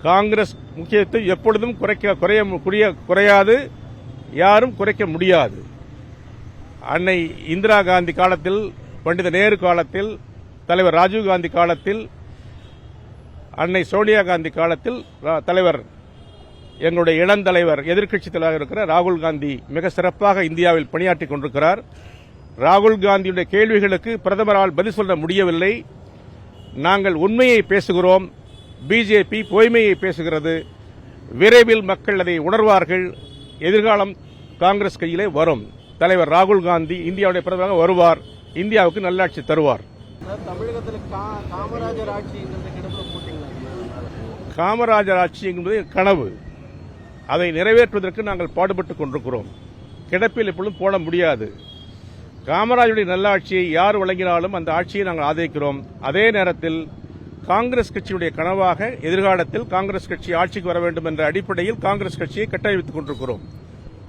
காங்கிரஸ் முக்கியத்துவம் எப்பொழுதும் குறையாது, யாரும் குறைக்க முடியாது. அன்னை இந்திரா காந்தி காலத்தில், பண்டித நேரு காலத்தில், தலைவர் ராஜீவ்காந்தி காலத்தில், அன்னை சோனியா காந்தி காலத்தில், தலைவர் எங்களுடைய இளந்தலைவர் எதிர்க்கட்சித் தலைவர் இருக்கிற ராகுல் காந்தி மிக சிறப்பாக இந்தியாவில் பணியாற்றிக் கொண்டிருக்கிறார். ராகுல் காந்தியுடைய கேள்விகளுக்கு பிரதமரால் பதில் சொல்ல முடியவில்லை. நாங்கள் உண்மையை பேசுகிறோம், பிஜேபி பொய்மையை பேசுகிறது. விரைவில் மக்கள் அதை உணர்வார்கள். எதிர்காலம் காங்கிரஸ் கையிலே வரும். தலைவர் ராகுல் காந்தி இந்தியாவுடைய பிரதமராக வருவார், இந்தியாவுக்கு நல்லாட்சி தருவார். தமிழகத்தில் காமராஜர் ஆட்சி காமராஜர் ஆட்சி என்பது கனவு. அதை நிறைவேற்றுவதற்கு நாங்கள் பாடுபட்டுக் கொண்டிருக்கிறோம். கிடப்பில் எப்பொழுதும் போட முடியாது. காமராஜருடைய நல்லாட்சியை யார் வழங்கினாலும் அந்த ஆட்சியை நாங்கள் ஆதரிக்கிறோம். அதே நேரத்தில் காங்கிரஸ் கட்சியுடைய கனவாக எதிர்காலத்தில் காங்கிரஸ் கட்சி ஆட்சிக்கு வர வேண்டும் என்ற அடிப்படையில் காங்கிரஸ் கட்சியை கட்டமைத்துக் கொண்டிருக்கிறோம்.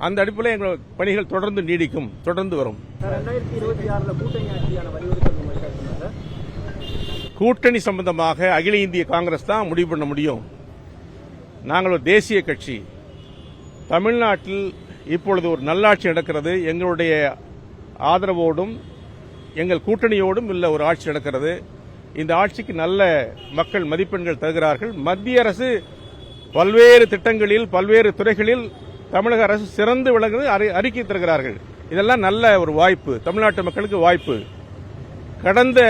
அந்த அடிப்படையில் எங்கள் பணிகள் தொடர்ந்து நீடிக்கும், தொடர்ந்து வரும். 2026 கூட்டணி சம்பந்தமாக அகில இந்திய காங்கிரஸ் தான் முடிவு பண்ண முடியும். நாங்கள் ஒரு தேசிய கட்சி. தமிழ்நாட்டில் இப்பொழுது ஒரு நல்லாட்சி நடக்கிறது. எங்களுடைய ஆதரவோடும் எங்கள் கூட்டணியோடும் உள்ள ஒரு ஆட்சி நடக்கிறது. இந்த ஆட்சிக்கு நல்ல மக்கள் மதிப்பெண்கள் தருகிறார்கள். மத்திய அரசு பல்வேறு திட்டங்களில், பல்வேறு துறைகளில் தமிழக அரசு சிறந்து விளங்குவது அறிக்கை தருகிறார்கள். இதெல்லாம் நல்ல ஒரு வாய்ப்பு, தமிழ்நாட்டு மக்களுக்கு வாய்ப்பு. கடந்த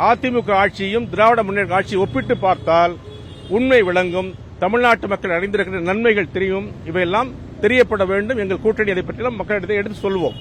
அதிமுக ஆட்சியும் திராவிட முன்னேற்ற ஆட்சியை ஒப்பிட்டு பார்த்தால் உண்மை விளங்கும். தமிழ்நாட்டு மக்கள் அடைந்திருக்கிற நன்மைகள் தெரியும். இவையெல்லாம் தெரியப்பட வேண்டும். எங்கள் கூட்டணி அதை பற்றியெல்லாம் மக்களிடத்தை எடுத்து சொல்வோம்.